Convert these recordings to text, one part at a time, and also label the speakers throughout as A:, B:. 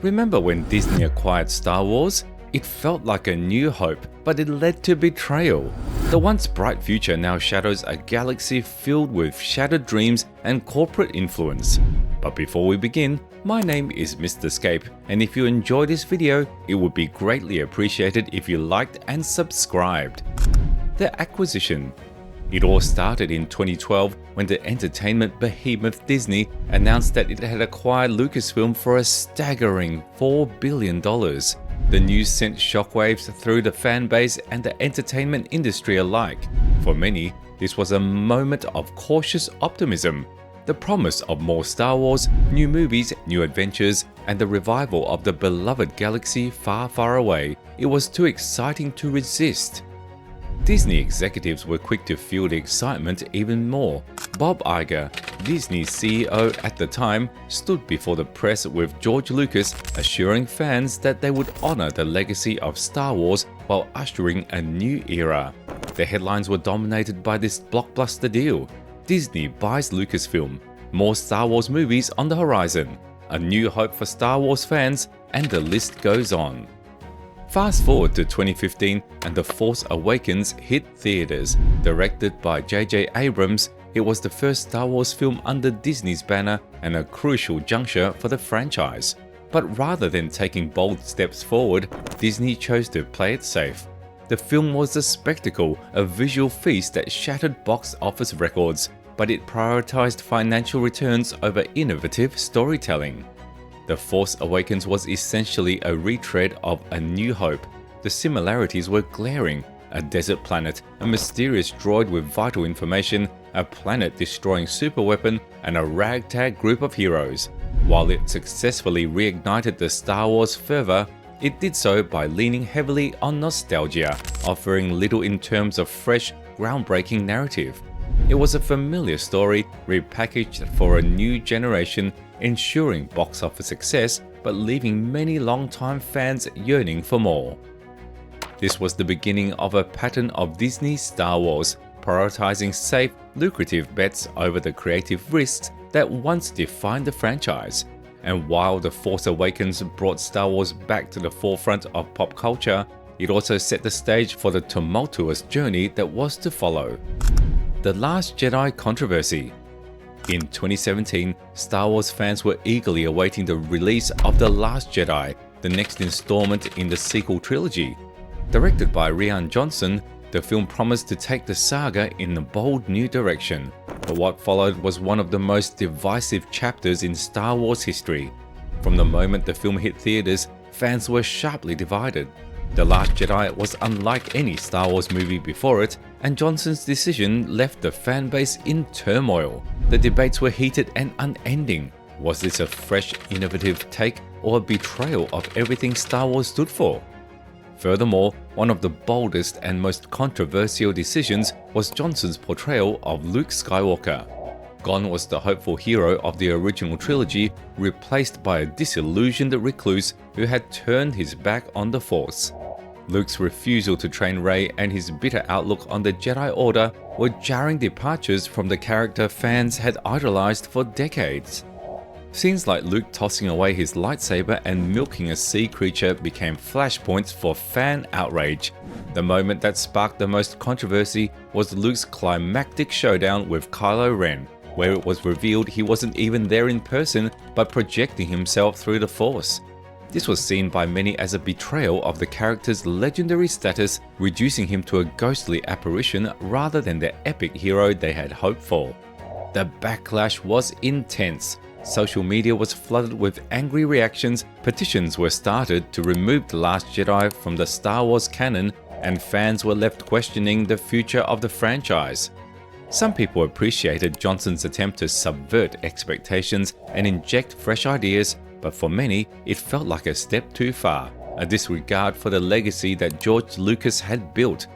A: Remember when Disney acquired Star Wars? It felt like a new hope, but it led to betrayal. The once bright future now shadows a galaxy filled with shattered dreams and corporate influence. But before we begin, my name is Mr. Scape, and if you enjoyed this video, it would be greatly appreciated if you liked and subscribed. The Aquisition. It all started in 2012 when the entertainment behemoth Disney announced that it had acquired Lucasfilm for a staggering $4 billion. The news sent shockwaves through the fan base and the entertainment industry alike. For many, this was a moment of cautious optimism. The promise of more Star Wars, new movies, new adventures, and the revival of the beloved galaxy far, far away. It was too exciting to resist. Disney executives were quick to fuel the excitement even more. Bob Iger, Disney's CEO at the time, stood before the press with George Lucas assuring fans that they would honor the legacy of Star Wars while ushering a new era. The headlines were dominated by this blockbuster deal. Disney buys Lucasfilm, more Star Wars movies on the horizon, a new hope for Star Wars fans, and the list goes on. Fast forward to 2015 and The Force Awakens hit theaters. Directed by J.J. Abrams, it was the first Star Wars film under Disney's banner and a crucial juncture for the franchise. But rather than taking bold steps forward, Disney chose to play it safe. The film was a spectacle, a visual feast that shattered box office records, but it prioritized financial returns over innovative storytelling. The Force Awakens was essentially a retread of A New Hope. The similarities were glaring: a desert planet, a mysterious droid with vital information, a planet-destroying superweapon, and a ragtag group of heroes. While it successfully reignited the Star Wars fervor, it did so by leaning heavily on nostalgia, offering little in terms of fresh, groundbreaking narrative. It was a familiar story repackaged for a new generation, ensuring box office success but leaving many longtime fans yearning for more. This was the beginning of a pattern of Disney's Star Wars, prioritizing safe, lucrative bets over the creative risks that once defined the franchise. And while The Force Awakens brought Star Wars back to the forefront of pop culture, it also set the stage for the tumultuous journey that was to follow. The Last Jedi controversy. In 2017, Star Wars fans were eagerly awaiting the release of The Last Jedi, the next installment in the sequel trilogy. Directed by Rian Johnson, the film promised to take the saga in a bold new direction. But what followed was one of the most divisive chapters in Star Wars history. From the moment the film hit theaters, fans were sharply divided. The Last Jedi was unlike any Star Wars movie before it, and Johnson's decision left the fan base in turmoil. The debates were heated and unending. Was this a fresh, innovative take or a betrayal of everything Star Wars stood for? Furthermore, one of the boldest and most controversial decisions was Johnson's portrayal of Luke Skywalker. Gone was the hopeful hero of the original trilogy, replaced by a disillusioned recluse who had turned his back on the Force. Luke's refusal to train Rey and his bitter outlook on the Jedi Order were jarring departures from the character fans had idolized for decades. Scenes like Luke tossing away his lightsaber and milking a sea creature became flashpoints for fan outrage. The moment that sparked the most controversy was Luke's climactic showdown with Kylo Ren, where it was revealed he wasn't even there in person but projecting himself through the Force. This was seen by many as a betrayal of the character's legendary status, reducing him to a ghostly apparition rather than the epic hero they had hoped for. The backlash was intense. Social media was flooded with angry reactions, petitions were started to remove The Last Jedi from the Star Wars canon, and fans were left questioning the future of the franchise. Some people appreciated Johnson's attempt to subvert expectations and inject fresh ideas, but for many, it felt like a step too far, a disregard for the legacy that George Lucas had built.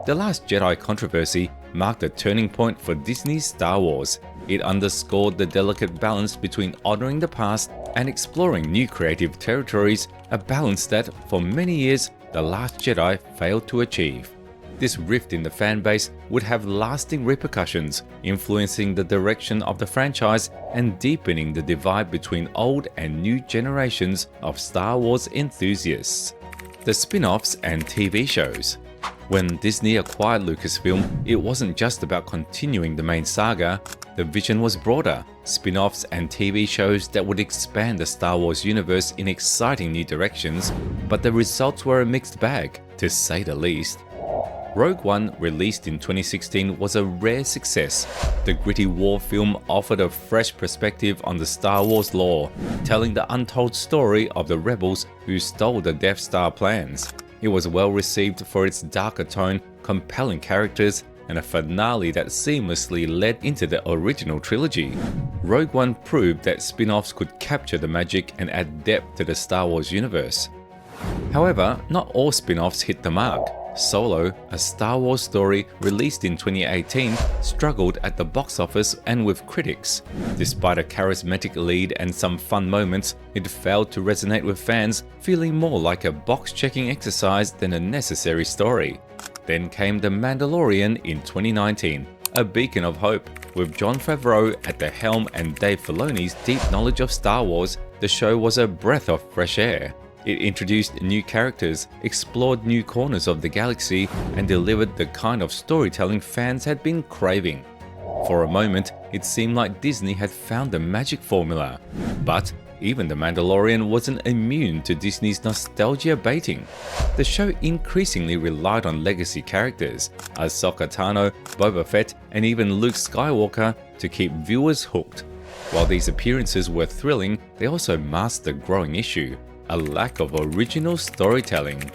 A: The Last Jedi controversy marked a turning point for Disney's Star Wars. It underscored the delicate balance between honoring the past and exploring new creative territories, a balance that, for many years, The Last Jedi failed to achieve. This rift in the fanbase would have lasting repercussions, influencing the direction of the franchise and deepening the divide between old and new generations of Star Wars enthusiasts. The spin-offs and TV shows. When Disney acquired Lucasfilm, it wasn't just about continuing the main saga. The vision was broader, spin-offs and TV shows that would expand the Star Wars universe in exciting new directions, but the results were a mixed bag, to say the least. Rogue One, released in 2016, was a rare success. The gritty war film offered a fresh perspective on the Star Wars lore, telling the untold story of the rebels who stole the Death Star plans. It was well received for its darker tone, compelling characters, and a finale that seamlessly led into the original trilogy. Rogue One proved that spin-offs could capture the magic and add depth to the Star Wars universe. However, not all spin-offs hit the mark. Solo, a Star Wars story released in 2018, struggled at the box office and with critics. Despite a charismatic lead and some fun moments, it failed to resonate with fans, feeling more like a box-checking exercise than a necessary story. Then came The Mandalorian in 2019, a beacon of hope. With Jon Favreau at the helm and Dave Filoni's deep knowledge of Star Wars, the show was a breath of fresh air. It introduced new characters, explored new corners of the galaxy, and delivered the kind of storytelling fans had been craving. For a moment, it seemed like Disney had found the magic formula. But even The Mandalorian wasn't immune to Disney's nostalgia baiting. The show increasingly relied on legacy characters, Ahsoka Tano, Boba Fett, and even Luke Skywalker, to keep viewers hooked. While these appearances were thrilling, they also masked a growing issue: a lack of original storytelling.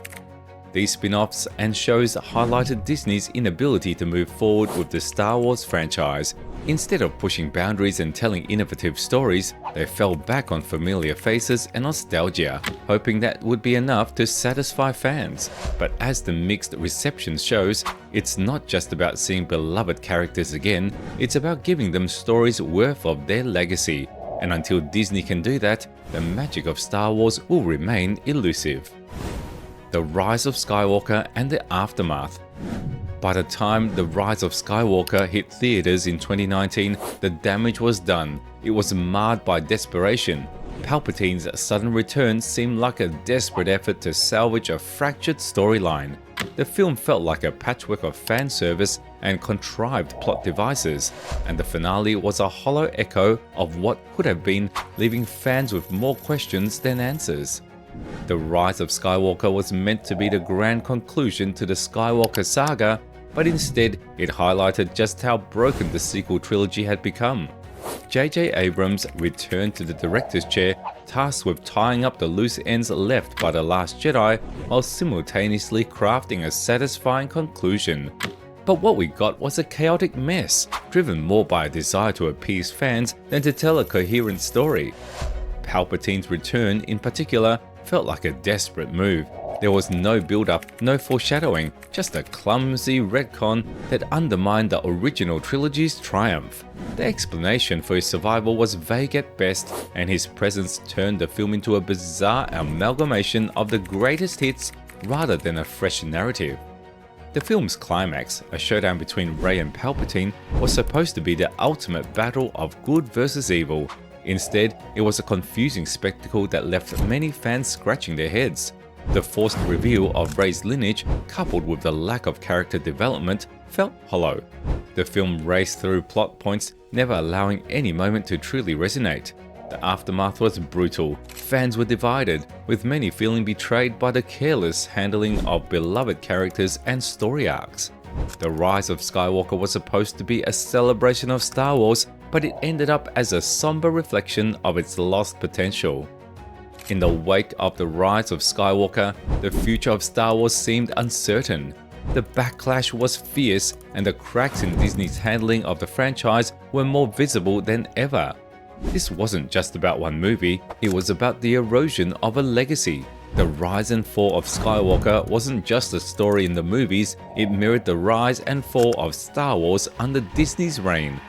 A: These spin-offs and shows highlighted Disney's inability to move forward with the Star Wars franchise. Instead of pushing boundaries and telling innovative stories, they fell back on familiar faces and nostalgia, hoping that would be enough to satisfy fans. But as the mixed reception shows, it's not just about seeing beloved characters again, it's about giving them stories worth of their legacy. And until Disney can do that, the magic of Star Wars will remain elusive. The Rise of Skywalker and the Aftermath. By the time The Rise of Skywalker hit theaters in 2019, the damage was done. It was marred by desperation. Palpatine's sudden return seemed like a desperate effort to salvage a fractured storyline. The film felt like a patchwork of fan service and contrived plot devices, and the finale was a hollow echo of what could have been, leaving fans with more questions than answers. The Rise of Skywalker was meant to be the grand conclusion to the Skywalker saga, but instead it highlighted just how broken the sequel trilogy had become. J.J. Abrams returned to the director's chair, tasked with tying up the loose ends left by The Last Jedi, while simultaneously crafting a satisfying conclusion. But what we got was a chaotic mess, driven more by a desire to appease fans than to tell a coherent story. Palpatine's return, in particular, felt like a desperate move. There was no build-up, no foreshadowing, just a clumsy retcon that undermined the original trilogy's triumph. The explanation for his survival was vague at best, and his presence turned the film into a bizarre amalgamation of the greatest hits rather than a fresh narrative. The film's climax, a showdown between Rey and Palpatine, was supposed to be the ultimate battle of good versus evil. Instead, it was a confusing spectacle that left many fans scratching their heads. The forced reveal of Rey's lineage, coupled with the lack of character development, felt hollow. The film raced through plot points, never allowing any moment to truly resonate. The aftermath was brutal. Fans were divided, with many feeling betrayed by the careless handling of beloved characters and story arcs. The Rise of Skywalker was supposed to be a celebration of Star Wars, but it ended up as a somber reflection of its lost potential. In the wake of The Rise of Skywalker, the future of Star Wars seemed uncertain. The backlash was fierce, and the cracks in Disney's handling of the franchise were more visible than ever. This wasn't just about one movie, it was about the erosion of a legacy. The rise and fall of Skywalker wasn't just a story in the movies, it mirrored the rise and fall of Star Wars under Disney's reign.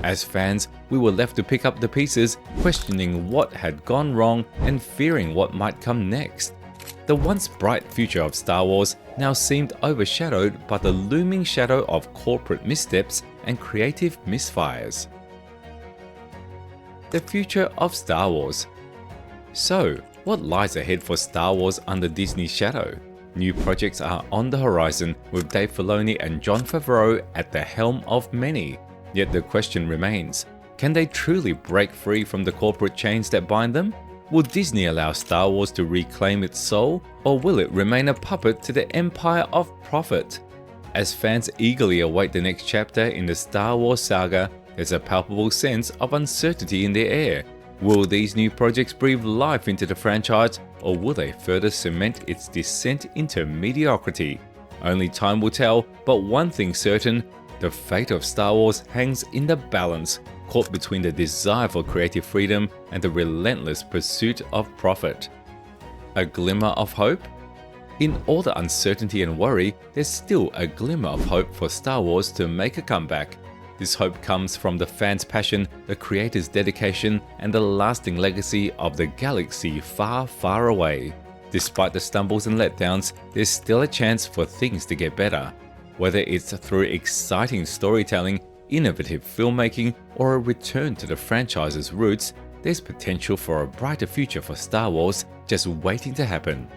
A: As fans, we were left to pick up the pieces, questioning what had gone wrong and fearing what might come next. The once bright future of Star Wars now seemed overshadowed by the looming shadow of corporate missteps and creative misfires. The future of Star Wars. So, what lies ahead for Star Wars under Disney's shadow? New projects are on the horizon with Dave Filoni and Jon Favreau at the helm of many. Yet the question remains, can they truly break free from the corporate chains that bind them? Will Disney allow Star Wars to reclaim its soul, or will it remain a puppet to the empire of profit? As fans eagerly await the next chapter in the Star Wars saga, there's a palpable sense of uncertainty in the air. Will these new projects breathe life into the franchise, or will they further cement its descent into mediocrity? Only time will tell, but one thing's certain, the fate of Star Wars hangs in the balance, caught between the desire for creative freedom and the relentless pursuit of profit. A glimmer of hope? In all the uncertainty and worry, there's still a glimmer of hope for Star Wars to make a comeback. This hope comes from the fans' passion, the creators' dedication, and the lasting legacy of the galaxy far, far away. Despite the stumbles and letdowns, there's still a chance for things to get better. Whether it's through exciting storytelling, innovative filmmaking, or a return to the franchise's roots, there's potential for a brighter future for Star Wars just waiting to happen.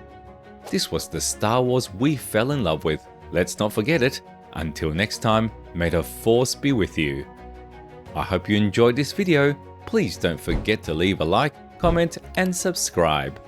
A: This was the Star Wars we fell in love with. Let's not forget it. Until next time, may the Force be with you. I hope you enjoyed this video. Please don't forget to leave a like, comment, and subscribe.